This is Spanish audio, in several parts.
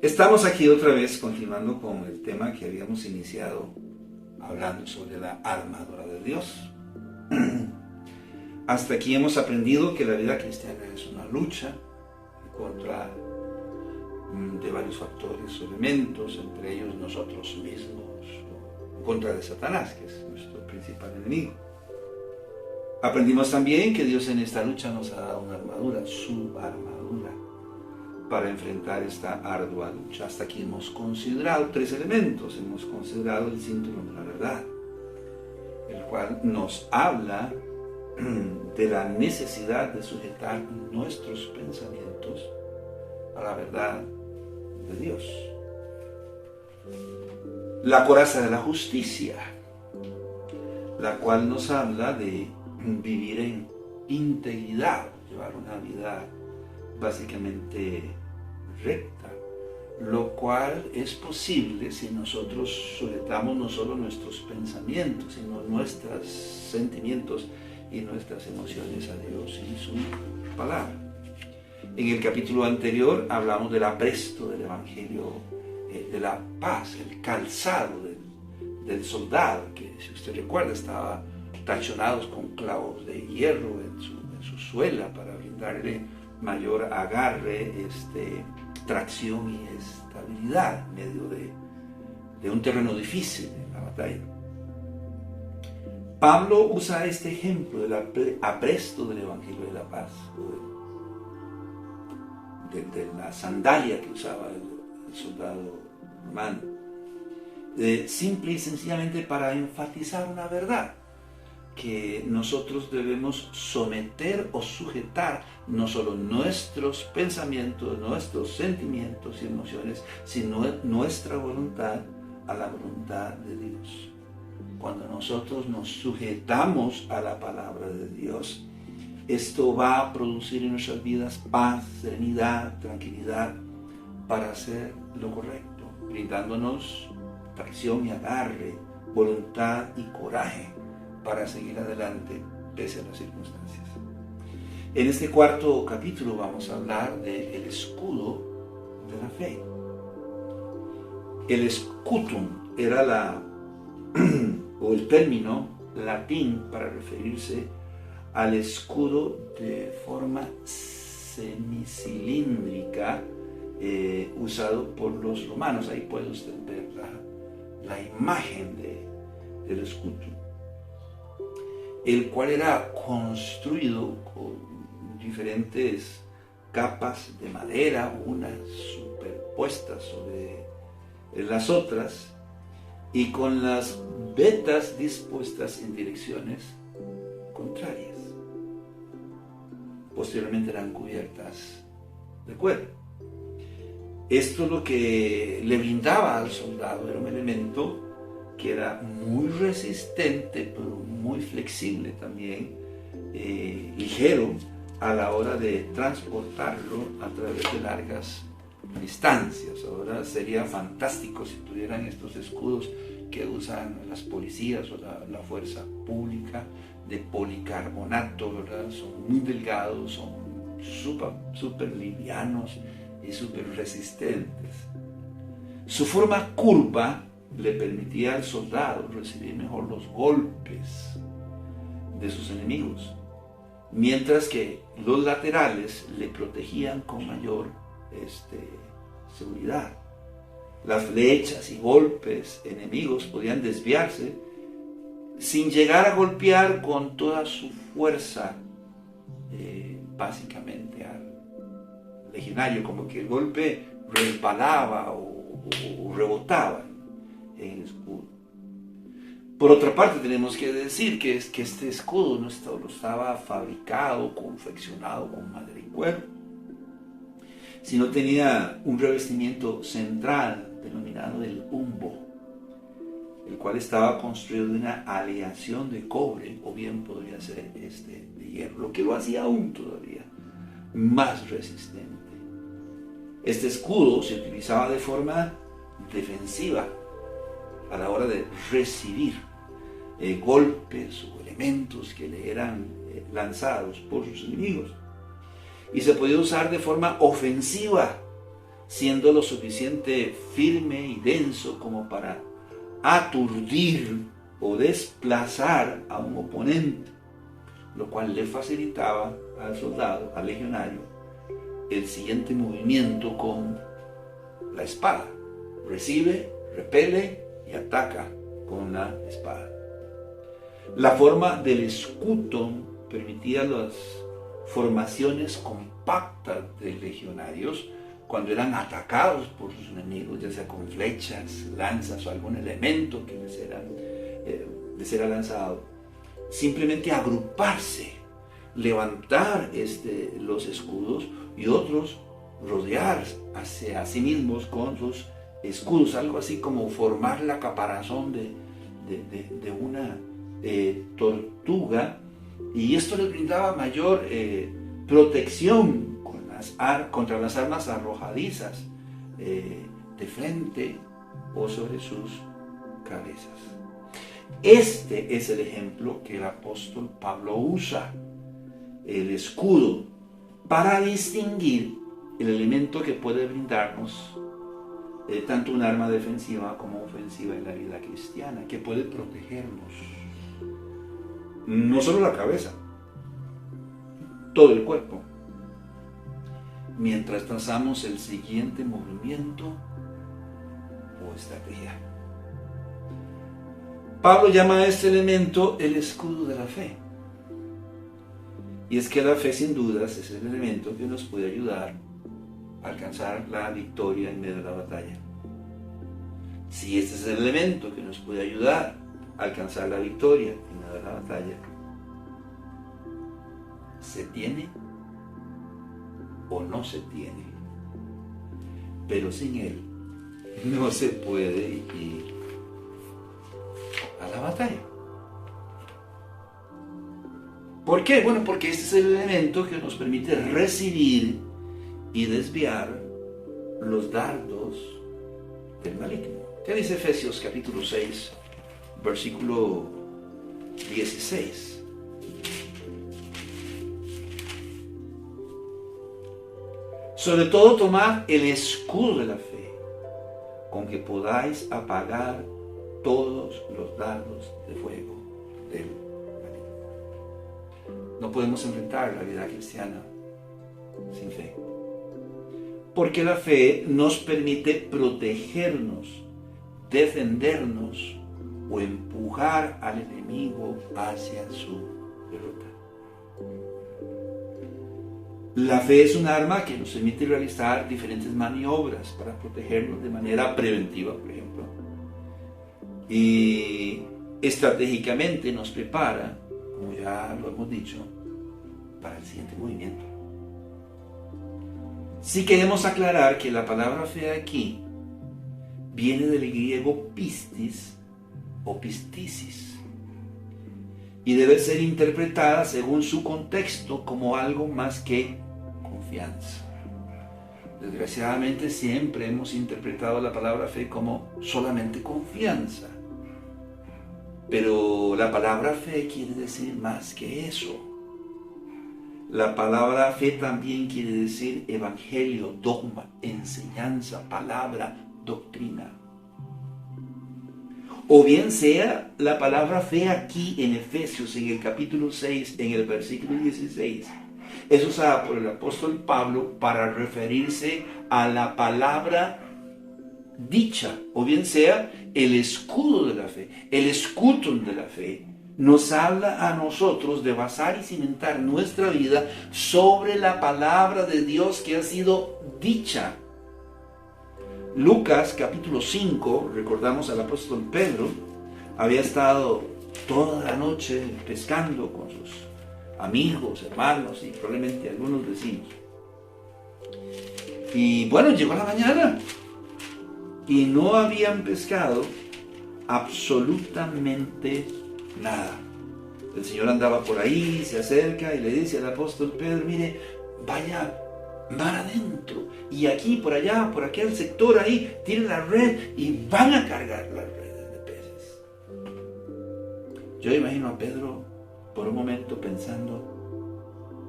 Estamos aquí otra vez continuando con el tema que habíamos iniciado hablando sobre la armadura de Dios. Hasta aquí hemos aprendido que la vida cristiana es una lucha contra de varios factores o elementos, entre ellos nosotros mismos, en contra de Satanás, que es nuestro principal enemigo. Aprendimos también que Dios en esta lucha nos ha dado una armadura, su armadura, para enfrentar esta ardua lucha. Hasta aquí hemos considerado tres elementos. Hemos considerado el cinturón de la verdad, el cual nos habla de la necesidad de sujetar nuestros pensamientos a la verdad de Dios. La coraza de la justicia, la cual nos habla de vivir en integridad, llevar una vida básicamente recta, lo cual es posible si nosotros sujetamos no solo nuestros pensamientos, sino nuestros sentimientos y nuestras emociones a Dios y su palabra. En el capítulo anterior hablamos del apresto del Evangelio de la paz, el calzado del soldado, que si usted recuerda estaba tachonados con clavos de hierro en su suela para brindarle mayor agarre, tracción y estabilidad en medio de un terreno difícil en la batalla. Pablo usa este ejemplo del apresto del Evangelio de la paz, de la sandalia que usaba el soldado romano, simple y sencillamente para enfatizar una verdad, que nosotros debemos someter o sujetar no solo nuestros pensamientos, nuestros sentimientos y emociones, sino nuestra voluntad a la voluntad de Dios. Cuando nosotros nos sujetamos a la palabra de Dios, esto va a producir en nuestras vidas paz, serenidad, tranquilidad para hacer lo correcto, brindándonos tracción y agarre, voluntad y coraje para seguir adelante pese a las circunstancias. En este cuarto capítulo vamos a hablar del escudo de la fe. El scutum era o el término latín para referirse al escudo de forma semicilíndrica usado por los romanos. Ahí puede usted ver la imagen del scutum, el cual era construido con diferentes capas de madera, unas superpuestas sobre las otras, y con las vetas dispuestas en direcciones contrarias. Posteriormente eran cubiertas de cuero. Esto lo que le brindaba al soldado era un elemento que era muy resistente, pero muy flexible también, ligero a la hora de transportarlo a través de largas distancias. Ahora sería fantástico si tuvieran estos escudos que usan las policías o la fuerza pública de policarbonato, ¿verdad? Son muy delgados, son súper livianos y súper resistentes. Su forma curva le permitía al soldado recibir mejor los golpes de sus enemigos, mientras que los laterales le protegían con mayor seguridad. Las flechas y golpes enemigos podían desviarse sin llegar a golpear con toda su fuerza, básicamente al legionario, como que el golpe resbalaba o rebotaba en el escudo. Por otra parte, tenemos que decir que este escudo no estaba fabricado, confeccionado con madera y cuero, sino tenía un revestimiento central denominado el umbo, el cual estaba construido de una aleación de cobre, o bien podría ser de hierro, lo que lo hacía aún todavía más resistente. Este escudo se utilizaba de forma defensiva a la hora de recibir golpes o elementos que le eran lanzados por sus enemigos, y se podía usar de forma ofensiva siendo lo suficiente firme y denso como para aturdir o desplazar a un oponente, lo cual le facilitaba al soldado, al legionario, el siguiente movimiento con la espada. Recibe, repele y ataca con la espada. La forma del escudo permitía las formaciones compactas de legionarios cuando eran atacados por sus enemigos, ya sea con flechas, lanzas o algún elemento que les era lanzado. Simplemente agruparse, levantar los escudos y otros rodear hacia sí mismos con sus escudos, algo así como formar la caparazón de una tortuga, y esto les brindaba mayor protección contra las armas arrojadizas de frente o sobre sus cabezas. Este es el ejemplo que el apóstol Pablo usa, el escudo, para distinguir el elemento que puede brindarnos tanto un arma defensiva como ofensiva en la vida cristiana, que puede protegernos. No solo la cabeza, todo el cuerpo, mientras trazamos el siguiente movimiento o estrategia. Pablo llama a este elemento el escudo de la fe. Y es que la fe, sin dudas, es el elemento que nos puede ayudar a alcanzar la victoria en medio de la batalla. Si este es el elemento que nos puede ayudar a alcanzar la victoria en medio de la batalla, ¿se tiene o no se tiene? Pero sin él no se puede ir a la batalla. ¿Por qué? Bueno, porque este es el elemento que nos permite recibir y desviar los dardos del maligno. ¿Qué dice Efesios capítulo 6, versículo 16? Sobre todo tomad el escudo de la fe, con que podáis apagar todos los dardos de fuego del maligno. No podemos enfrentar la vida cristiana sin fe, porque la fe nos permite protegernos, defendernos o empujar al enemigo hacia su derrota. La fe es un arma que nos permite realizar diferentes maniobras para protegernos de manera preventiva, por ejemplo. Y estratégicamente nos prepara, como ya lo hemos dicho, para el siguiente movimiento. Sí queremos aclarar que la palabra fe aquí viene del griego pistis o pistisis y debe ser interpretada según su contexto como algo más que confianza. Desgraciadamente siempre hemos interpretado la palabra fe como solamente confianza, pero la palabra fe quiere decir más que eso. La palabra fe también quiere decir evangelio, dogma, enseñanza, palabra, doctrina. O bien sea la palabra fe aquí en Efesios, en el capítulo 6, en el versículo 16, es usada por el apóstol Pablo para referirse a la palabra dicha, o bien sea el escudo de la fe, el escutum de la fe. Nos habla a nosotros de basar y cimentar nuestra vida sobre la palabra de Dios que ha sido dicha. Lucas capítulo 5, recordamos al apóstol Pedro, había estado toda la noche pescando con sus amigos, hermanos y probablemente algunos vecinos. Y bueno, llegó la mañana y no habían pescado absolutamente nada. El Señor andaba por ahí, se acerca y le dice al apóstol Pedro: mire, vaya mar adentro, y aquí, por allá, por aquel sector ahí, tiren la red y van a cargar las redes de peces. Yo imagino a Pedro por un momento pensando: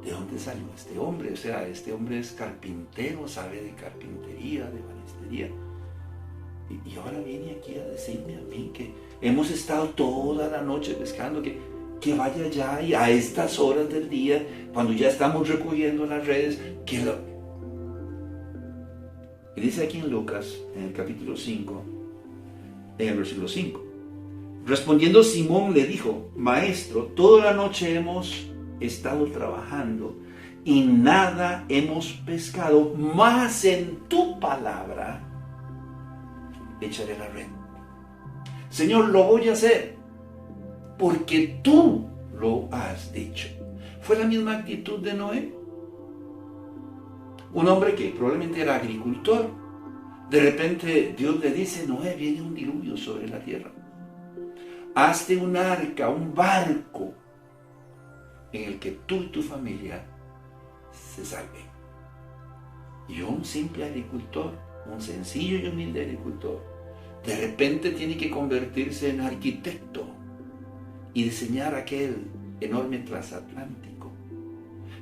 ¿de dónde salió este hombre? O sea, este hombre es carpintero, sabe de carpintería, de banistería. Y ahora viene aquí a decirme a mí que hemos estado toda la noche pescando, que vaya ya y a estas horas del día, cuando ya estamos recogiendo las redes, Y dice aquí en Lucas, en el capítulo 5, en el versículo 5. Respondiendo Simón le dijo: Maestro, toda la noche hemos estado trabajando y nada hemos pescado, mas en tu palabra echaré la red. Señor, lo voy a hacer porque tú lo has dicho. Fue la misma actitud de Noé. Un hombre que probablemente era agricultor. De repente Dios le dice: Noé, viene un diluvio sobre la tierra. Hazte un arca, un barco, en el que tú y tu familia se salven. Y un simple agricultor, un sencillo y humilde agricultor, de repente tiene que convertirse en arquitecto y diseñar aquel enorme transatlántico.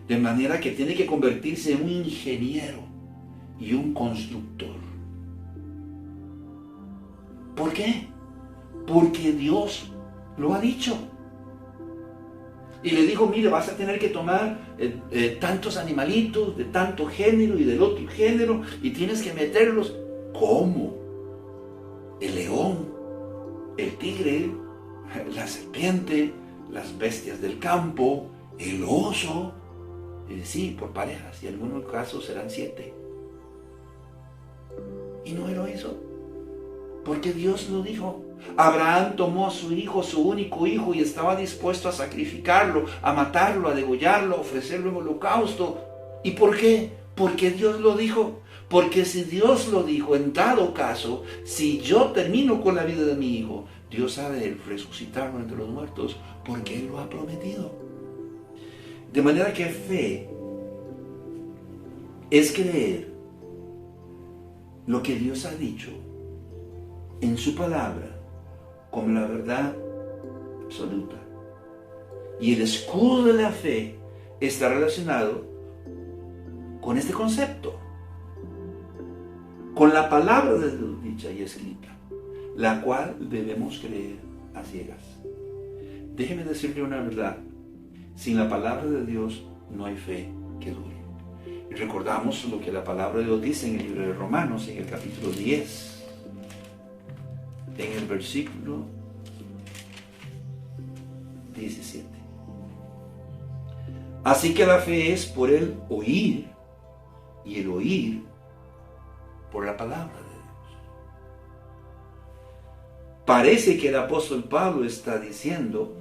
De manera que tiene que convertirse en un ingeniero y un constructor. ¿Por qué? Porque Dios lo ha dicho. Y le dijo: mire, vas a tener que tomar tantos animalitos de tanto género y del otro género, y tienes que meterlos. ¿Cómo? El león, el tigre, la serpiente, las bestias del campo, el oso. Sí, por parejas, y en algunos casos serán 7. Y no lo hizo, porque Dios lo dijo. Abraham tomó a su hijo, su único hijo, y estaba dispuesto a sacrificarlo, a matarlo, a degollarlo, a ofrecerlo en holocausto. ¿Y por qué? Porque Dios lo dijo. Porque si Dios lo dijo, en dado caso, si yo termino con la vida de mi hijo, Dios ha de resucitarlo entre los muertos, porque Él lo ha prometido. De manera que fe es creer lo que Dios ha dicho en su palabra como la verdad absoluta. Y el escudo de la fe está relacionado con este concepto, con la palabra de Dios dicha y escrita, la cual debemos creer a ciegas. Déjeme decirle una verdad: sin la palabra de Dios no hay fe que dure. Y recordamos lo que la palabra de Dios dice en el libro de Romanos, en el capítulo 10, en el versículo 17. Así que la fe es por el oír, y el oír por la palabra de Dios. Parece que el apóstol Pablo está diciendo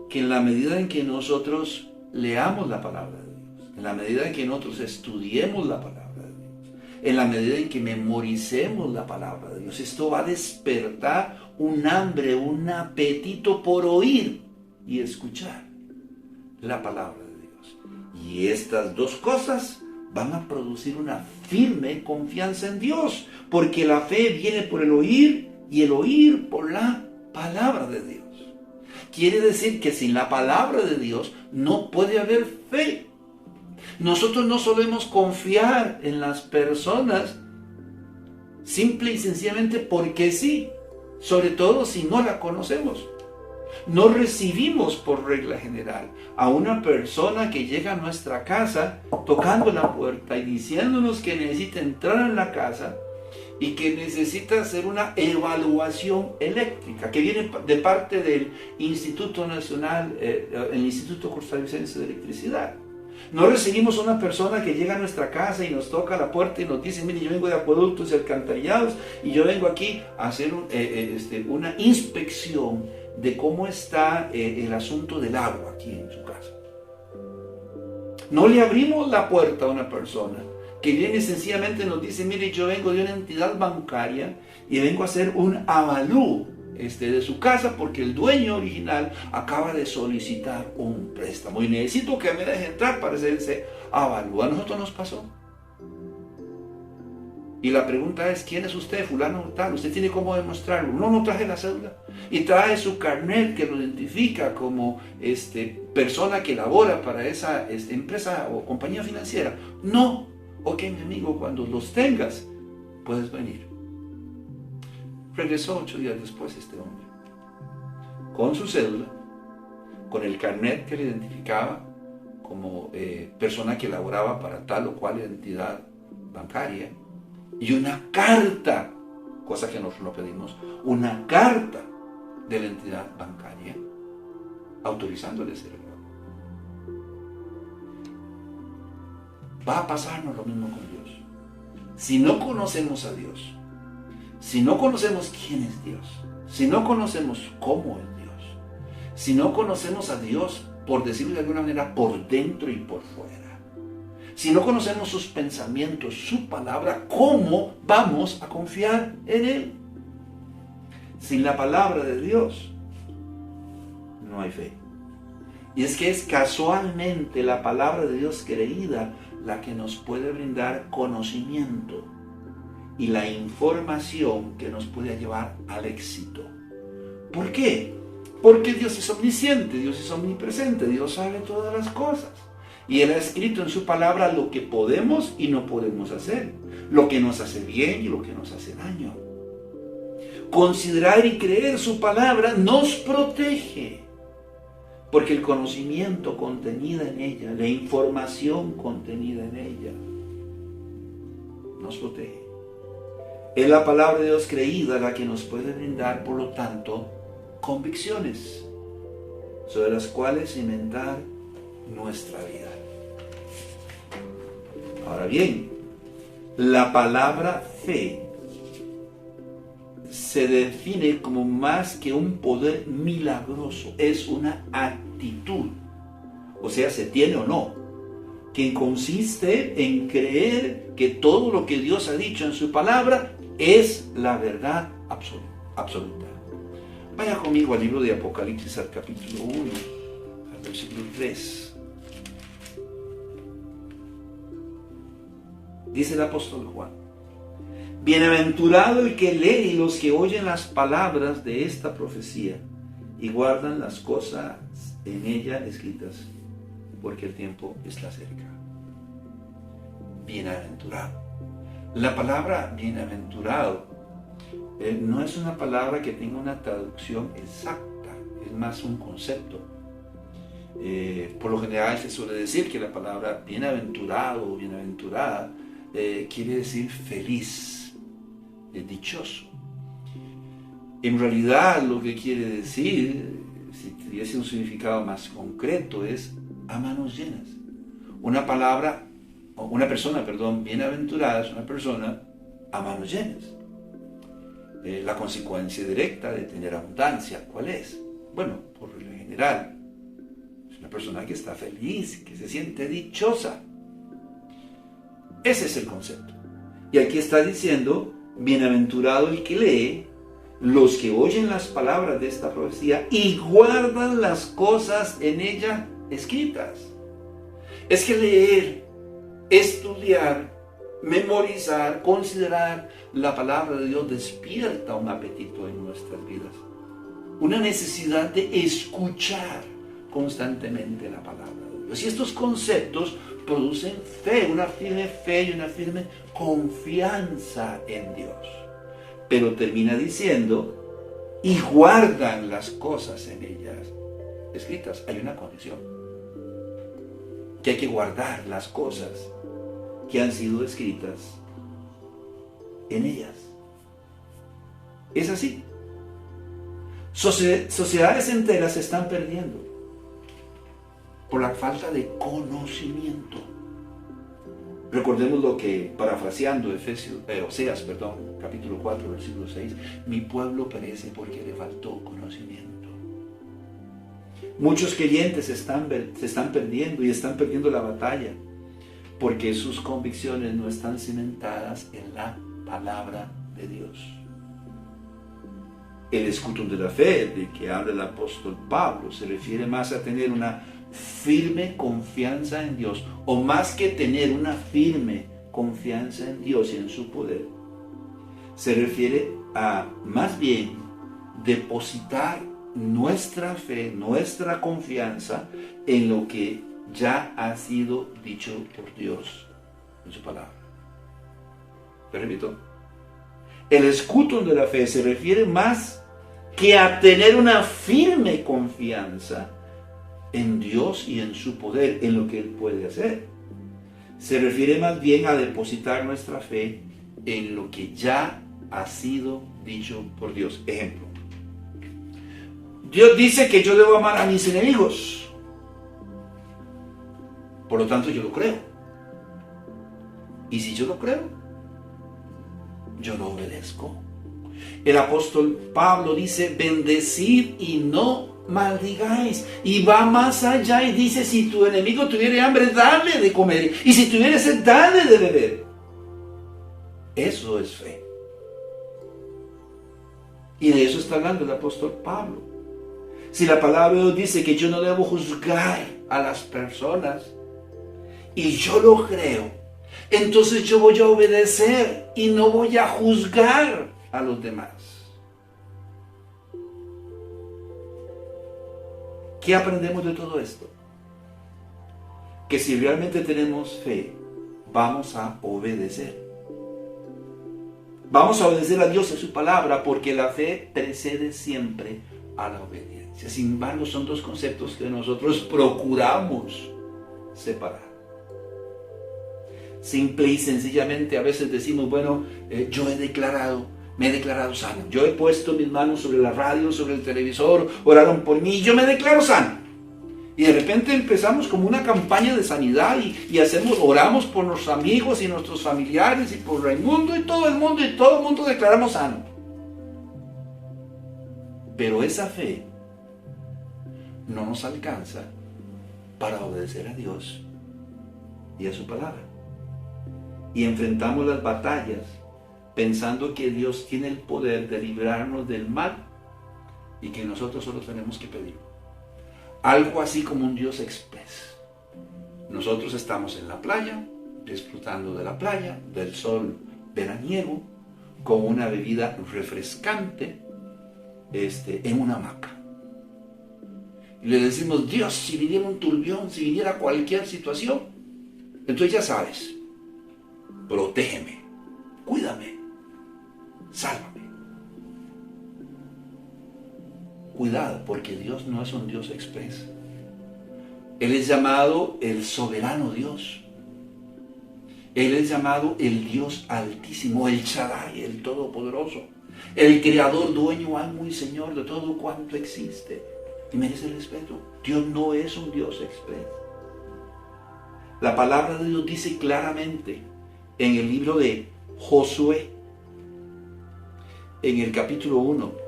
que en la medida en que nosotros leamos la palabra de Dios, en la medida en que nosotros estudiemos la palabra de Dios, en la medida en que memoricemos la palabra de Dios, esto va a despertar un hambre, un apetito por oír y escuchar la palabra de Dios. Y estas dos cosas van a producir una firme confianza en Dios, porque la fe viene por el oír y el oír por la palabra de Dios. Quiere decir que sin la palabra de Dios no puede haber fe. Nosotros no solemos confiar en las personas simple y sencillamente porque sí, sobre todo si no la conocemos. No recibimos por regla general a una persona que llega a nuestra casa tocando la puerta y diciéndonos que necesita entrar en la casa y que necesita hacer una evaluación eléctrica que viene de parte del Instituto Nacional, el Instituto Costarricense de Electricidad. No recibimos a una persona que llega a nuestra casa y nos toca la puerta y nos dice: mire, yo vengo de acueductos y alcantarillados y yo vengo aquí a hacer una inspección de cómo está el asunto del agua aquí en su casa. No le abrimos la puerta a una persona que viene y sencillamente nos dice: mire, yo vengo de una entidad bancaria y vengo a hacer un avalúo de su casa porque el dueño original acaba de solicitar un préstamo y necesito que me deje entrar para hacer ese avalúo. A nosotros nos pasó. Y la pregunta es, ¿quién es usted, fulano tal? ¿Usted tiene cómo demostrarlo? No traje la cédula. Y trae su carnet que lo identifica como persona que labora para esa empresa o compañía financiera. No. Ok, mi amigo, cuando los tengas, puedes venir. Regresó 8 días después este hombre, con su cédula, con el carnet que le identificaba como persona que laboraba para tal o cual entidad bancaria, y una carta, cosa que nosotros no pedimos, una carta de la entidad bancaria autorizándole ser abogado. Va a pasarnos lo mismo con Dios. Si no conocemos a Dios, si no conocemos quién es Dios, si no conocemos cómo es Dios, si no conocemos a Dios, por decirlo de alguna manera, por dentro y por fuera, si no conocemos sus pensamientos, su palabra, ¿cómo vamos a confiar en Él? Sin la palabra de Dios no hay fe. Y es que es casualmente la palabra de Dios creída la que nos puede brindar conocimiento y la información que nos puede llevar al éxito. ¿Por qué? Porque Dios es omnisciente, Dios es omnipresente, Dios sabe todas las cosas. Y Él ha escrito en su palabra lo que podemos y no podemos hacer, lo que nos hace bien y lo que nos hace daño. Considerar y creer su palabra nos protege, porque el conocimiento contenido en ella, la información contenida en ella, nos protege. Es la palabra de Dios creída la que nos puede brindar, por lo tanto, convicciones sobre las cuales cimentar nuestra vida. Ahora bien, la palabra fe se define como más que un poder milagroso, es una actitud, o sea, se tiene o no, que consiste en creer que todo lo que Dios ha dicho en su palabra es la verdad absoluta. Vaya conmigo al libro de Apocalipsis, al capítulo 1, al versículo 3. Dice el apóstol Juan: bienaventurado el que lee y los que oyen las palabras de esta profecía y guardan las cosas en ella escritas, porque el tiempo está cerca. Bienaventurado. La palabra bienaventurado no es una palabra que tenga una traducción exacta, es más un concepto. Por lo general se suele decir que la palabra bienaventurado o bienaventurada quiere decir feliz, dichoso. En realidad lo que quiere decir, si tuviese un significado más concreto, es a manos llenas. Una persona, bienaventurada es una persona a manos llenas. La consecuencia directa de tener abundancia, ¿cuál es? Bueno, por lo general, es una persona que está feliz, que se siente dichosa. Ese es el concepto. Y aquí está diciendo, bienaventurado el que lee, los que oyen las palabras de esta profecía y guardan las cosas en ella escritas. Es que leer, estudiar, memorizar, considerar la palabra de Dios despierta un apetito en nuestras vidas. Una necesidad de escuchar constantemente la palabra de Dios. Y estos conceptos producen fe y una firme confianza en Dios. Pero termina diciendo, y guardan las cosas en ellas escritas. Hay una condición, que hay que guardar las cosas que han sido escritas en ellas. Es así. Sociedades enteras se están perdiendo por la falta de conocimiento. Recordemos lo que, parafraseando Oseas, capítulo 4, versículo 6, mi pueblo perece porque le faltó conocimiento. Muchos creyentes se están perdiendo y están perdiendo la batalla porque sus convicciones no están cimentadas en la palabra de Dios. El escutum de la fe de que habla el apóstol Pablo se refiere más a tener una firme confianza en Dios, o más que tener una firme confianza en Dios y en su poder se refiere a más bien depositar nuestra fe, nuestra confianza en lo que ya ha sido dicho por Dios en su palabra. Te repito, el escudo de la fe se refiere más que a tener una firme confianza en Dios y en su poder, en lo que Él puede hacer. Se refiere más bien a depositar nuestra fe en lo que ya ha sido dicho por Dios. Ejemplo, Dios dice que yo debo amar a mis enemigos. Por lo tanto, yo lo creo. Y si yo lo creo, yo lo obedezco. El apóstol Pablo dice, bendecid y no maldigáis. Y va más allá y dice, si tu enemigo tuviere hambre, dale de comer. Y si tuviere sed, dale de beber. Eso es fe. Y de eso está hablando el apóstol Pablo. Si la palabra de Dios dice que yo no debo juzgar a las personas, y yo lo creo, entonces yo voy a obedecer y no voy a juzgar a los demás. ¿Qué aprendemos de todo esto? Que si realmente tenemos fe, vamos a obedecer. Vamos a obedecer a Dios y a su palabra, porque la fe precede siempre a la obediencia. Sin embargo, son dos conceptos que nosotros procuramos separar. Simple y sencillamente a veces decimos, bueno, yo me he declarado sano. Yo he puesto mis manos sobre la radio, sobre el televisor, oraron por mí y yo me declaro sano. Y de repente empezamos como una campaña de sanidad y oramos por nuestros amigos y nuestros familiares y por Raimundo y todo el mundo declaramos sano. Pero esa fe no nos alcanza para obedecer a Dios y a su palabra. Y enfrentamos las batallas pensando que Dios tiene el poder de librarnos del mal y que nosotros solo tenemos que pedir. Algo así como un Dios express. Nosotros estamos en la playa, disfrutando de la playa, del sol veraniego, con una bebida refrescante, en una hamaca. Y le decimos, Dios, si viniera un turbión, si viniera cualquier situación, entonces ya sabes, protégeme, cuídame, sálvame. Cuidado, porque Dios no es un Dios express. Él es llamado el soberano Dios. Él es llamado el Dios altísimo, el Shaddai, el todopoderoso, el creador, dueño, amo y señor de todo cuanto existe. Y merece el respeto. Dios no es un Dios express. La palabra de Dios dice claramente en el libro de Josué, en el capítulo 1,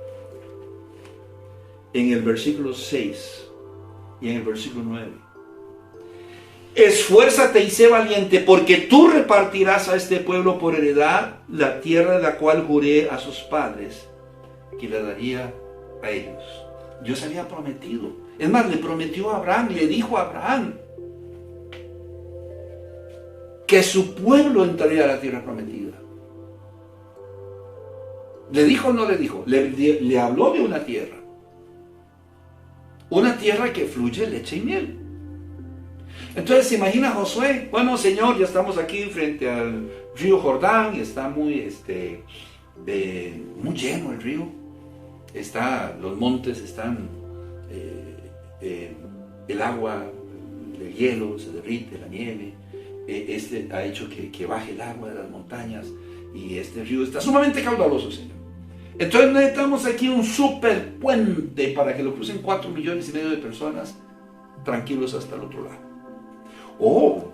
en el versículo 6 y en el versículo 9. Esfuérzate y sé valiente, porque tú repartirás a este pueblo por heredad la tierra de la cual juré a sus padres que la daría a ellos. Dios había prometido. Es más, le prometió a Abraham, le dijo a Abraham que su pueblo entraría a la tierra prometida. ¿Le dijo o no le dijo? Le habló de una tierra. Una tierra que fluye leche y miel. Entonces se imagina Josué, bueno Señor, ya estamos aquí frente al río Jordán y está muy lleno el río. Los montes están, el agua, el hielo se derrite, la nieve. Ha hecho que baje el agua de las montañas y este río está sumamente caudaloso, Señor. Entonces necesitamos aquí un super puente para que lo crucen 4,5 millones de personas tranquilos hasta el otro lado.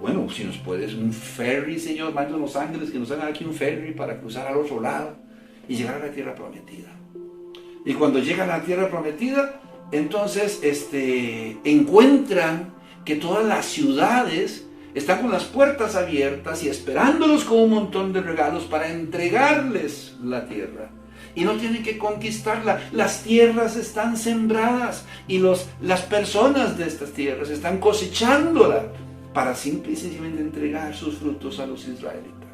Bueno, si nos puedes un ferry, Señor, manda a Los Ángeles que nos hagan aquí un ferry para cruzar al otro lado y llegar a la tierra prometida. Y cuando llegan a la tierra prometida, entonces encuentran que todas las ciudades están con las puertas abiertas y esperándolos con un montón de regalos para entregarles la tierra. Y no tienen que conquistarla. Las tierras están sembradas y las personas de estas tierras están cosechándola para simple y sencillamente entregar sus frutos a los israelitas.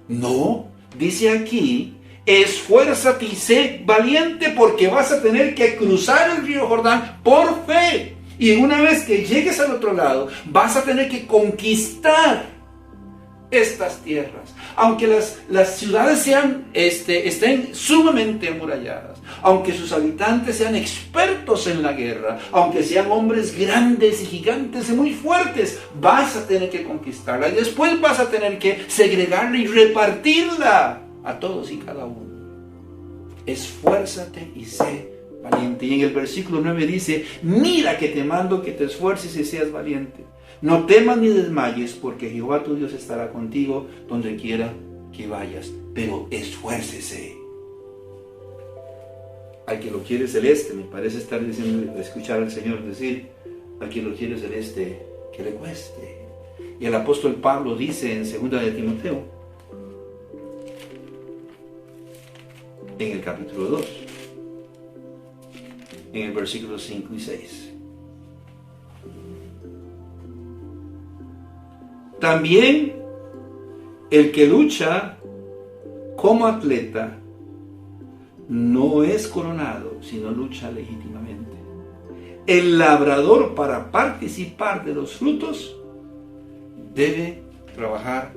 No, dice aquí, esfuérzate y sé valiente porque vas a tener que cruzar el río Jordán por fe. Y una vez que llegues al otro lado, vas a tener que conquistar estas tierras. Aunque las ciudades estén sumamente amuralladas, aunque sus habitantes sean expertos en la guerra, aunque sean hombres grandes y gigantes y muy fuertes, vas a tener que conquistarla. Y después vas a tener que segregarla y repartirla a todos y cada uno. Esfuérzate y sé valiente. Y en el versículo 9 dice, mira que te mando que te esfuerces y seas valiente. No temas ni desmayes, porque Jehová tu Dios estará contigo donde quiera que vayas. Pero esfuércese. Al que lo quiere celeste, me parece estar diciendo, escuchar al Señor decir, al que lo quiere celeste, que le cueste. Y el apóstol Pablo dice en 2 de Timoteo, en el capítulo 2, en el versículo 5 y 6. También el que lucha como atleta no es coronado, sino lucha legítimamente. El labrador, para participar de los frutos, debe trabajar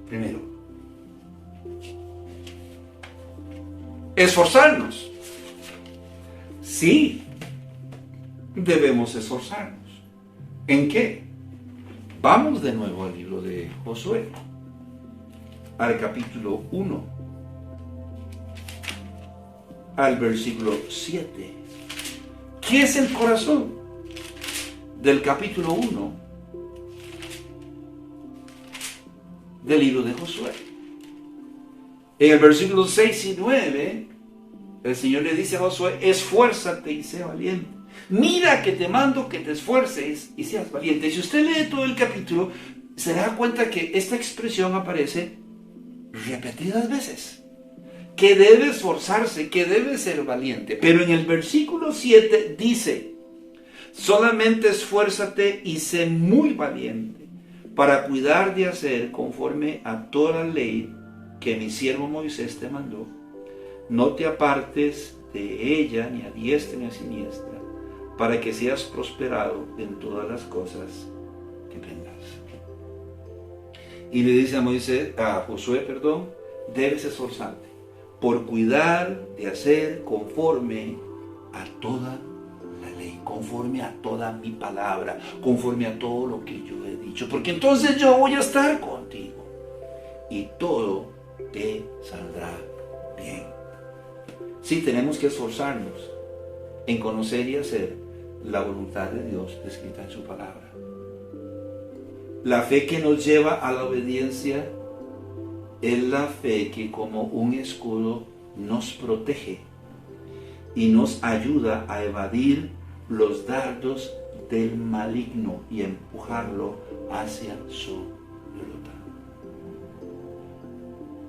primero. Esforzarnos. Sí, debemos esforzarnos. ¿En qué? Vamos de nuevo al libro de Josué, al capítulo 1, al versículo 7. ¿Qué es el corazón del capítulo 1 del libro de Josué? En el versículo 6 y 9, el Señor le dice a Josué, esfuérzate y sé valiente. Mira que te mando que te esfuerces y seas valiente. Si usted lee todo el capítulo, se da cuenta que esta expresión aparece repetidas veces. Que debe esforzarse, que debe ser valiente. Pero en el versículo 7 dice, solamente esfuérzate y sé muy valiente para cuidar de hacer conforme a toda la ley que mi siervo Moisés te mandó. No te apartes de ella ni a diestra ni a siniestra, para que seas prosperado en todas las cosas que tengas. Y le dice a Josué, debes esforzarte por cuidar de hacer conforme a toda la ley, conforme a toda mi palabra, conforme a todo lo que yo he dicho, porque entonces yo voy a estar contigo y todo te saldrá bien. Sí, tenemos que esforzarnos en conocer y hacer la voluntad de Dios escrita en su palabra. La fe que nos lleva a la obediencia es la fe que como un escudo nos protege y nos ayuda a evadir los dardos del maligno y empujarlo hacia su voluntad.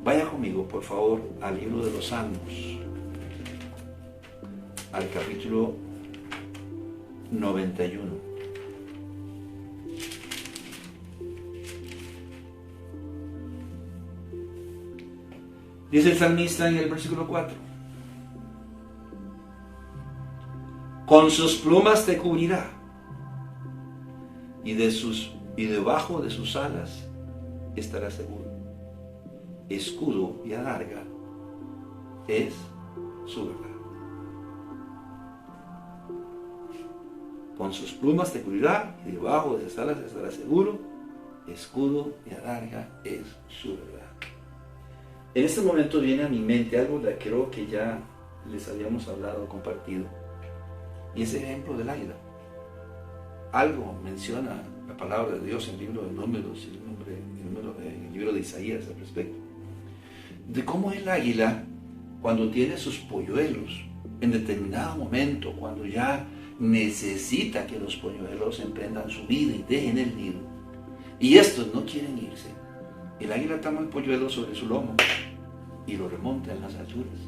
Vaya conmigo, por favor, al libro de los Salmos, al capítulo 91. Dice el salmista en el versículo 4: con sus plumas te cubrirá, y debajo de sus alas estarás seguro. Escudo y adarga es su verdad. Con sus plumas te cubrirá, y debajo de sus alas estarás seguro. Escudo y adarga es su verdad. En este momento viene a mi mente algo que creo que ya les habíamos hablado, compartido, y ese ejemplo del águila. Algo menciona la palabra de Dios en el libro de Números y en el libro de Isaías al respecto, de cómo el águila, cuando tiene sus polluelos, en determinado momento, cuando ya necesita que los polluelos emprendan su vida y dejen el nido, y estos no quieren irse, el águila toma el polluelo sobre su lomo y lo remonta en las alturas.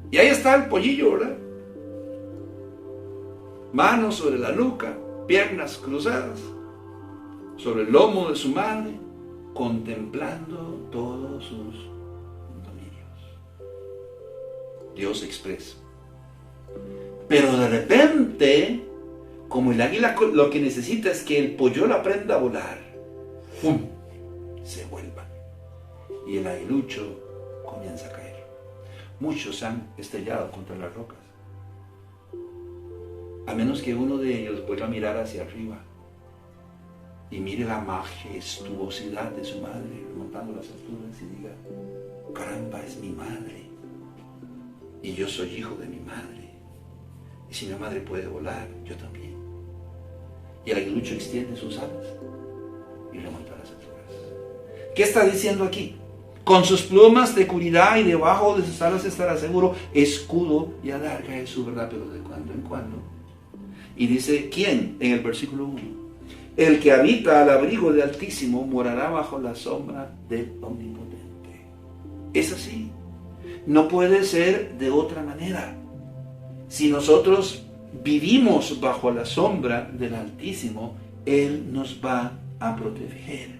Y ahí está el pollillo, ¿verdad? Manos sobre la nuca, piernas cruzadas, sobre el lomo de su madre, contemplando todos sus dominios. Dios expresa. Pero de repente, como el águila lo que necesita es que el polluelo aprenda a volar, ¡fum!, se vuelva. Y el aguilucho comienza a caer. Muchos se han estrellado contra las rocas. A menos que uno de ellos vuelva a mirar hacia arriba y mire la majestuosidad de su madre remontando las alturas y diga: caramba, es mi madre y yo soy hijo de mi madre, y si mi madre puede volar, yo también. Y el aguilucho extiende sus alas y remonta las alturas. ¿Qué está diciendo aquí? Con sus plumas te cubrirá y debajo de sus alas estará seguro. Escudo y adarga es su verdad, pero de cuando en cuando. Y dice, ¿quién? En el versículo 1. El que habita al abrigo del Altísimo morará bajo la sombra del Omnipotente. Es así. No puede ser de otra manera. Si nosotros vivimos bajo la sombra del Altísimo, Él nos va a proteger.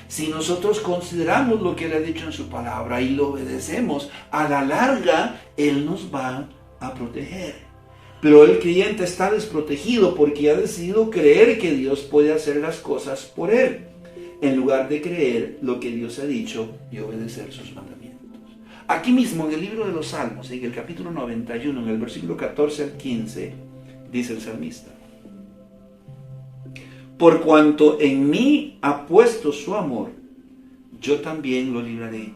Si nosotros consideramos lo que Él ha dicho en su palabra y lo obedecemos, a la larga Él nos va a proteger. Pero el creyente está desprotegido porque ha decidido creer que Dios puede hacer las cosas por él, en lugar de creer lo que Dios ha dicho y obedecer sus mandamientos. Aquí mismo en el libro de los Salmos, en el capítulo 91, en el versículo 14 al 15, dice el salmista: por cuanto en mí ha puesto su amor, yo también lo libraré.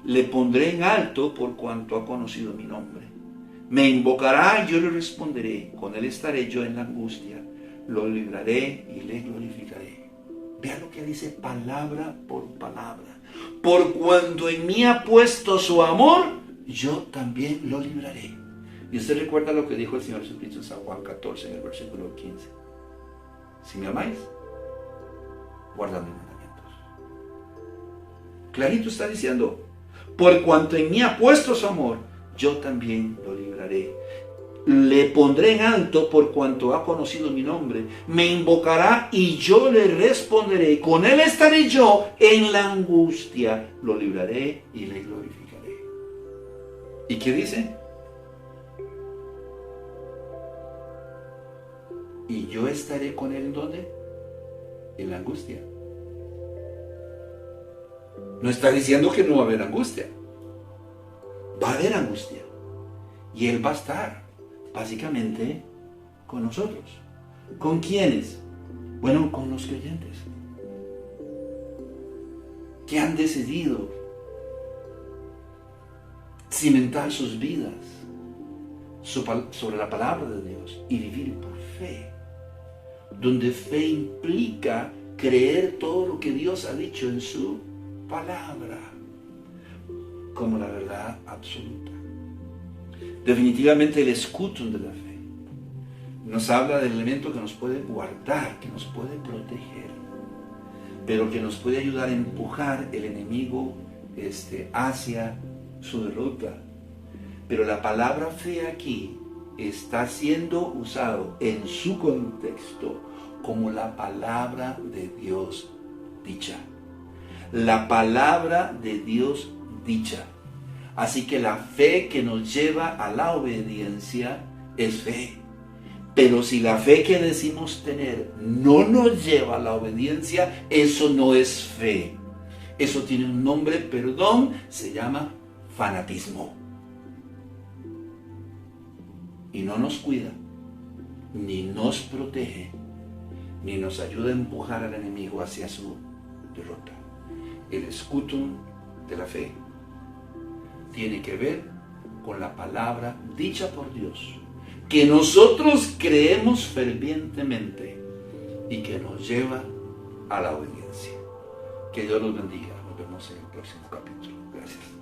Le pondré en alto por cuanto ha conocido mi nombre. Me invocará y yo le responderé. Con él estaré yo en la angustia. Lo libraré y le glorificaré. Vea lo que dice palabra por palabra. Por cuanto en mí ha puesto su amor, yo también lo libraré. Y usted recuerda lo que dijo el Señor Jesucristo en San Juan 14, en el versículo 15. Si me amáis, guardad mis mandamientos. Clarito está diciendo, por cuanto en mí ha puesto su amor, yo también lo libraré. Le pondré en alto por cuanto ha conocido mi nombre. Me invocará y yo le responderé. Con él estaré yo en la angustia. Lo libraré y le glorificaré. ¿Y qué dice? Y yo estaré con él, ¿en dónde? En la angustia. No está diciendo que no va a haber angustia. Va a haber angustia. Y Él va a estar, básicamente, con nosotros. ¿Con quiénes? Bueno, con los creyentes. Que han decidido cimentar sus vidas sobre la palabra de Dios y vivir por fe. Donde fe implica creer todo lo que Dios ha dicho en su palabra como la verdad absoluta. Definitivamente el escutum de la fe nos habla del elemento que nos puede guardar, que nos puede proteger, pero que nos puede ayudar a empujar el enemigo hacia su derrota. Pero la palabra fe aquí está siendo usado en su contexto como la palabra de Dios dicha. La palabra de Dios dicha. Así que la fe que nos lleva a la obediencia es fe. Pero si la fe que decimos tener no nos lleva a la obediencia, eso no es fe. Eso tiene un nombre, perdón, se llama fanatismo. Y no nos cuida, ni nos protege, ni nos ayuda a empujar al enemigo hacia su derrota. El escutum de la fe tiene que ver con la palabra dicha por Dios, que nosotros creemos fervientemente y que nos lleva a la obediencia. Que Dios los bendiga. Nos vemos en el próximo capítulo. Gracias.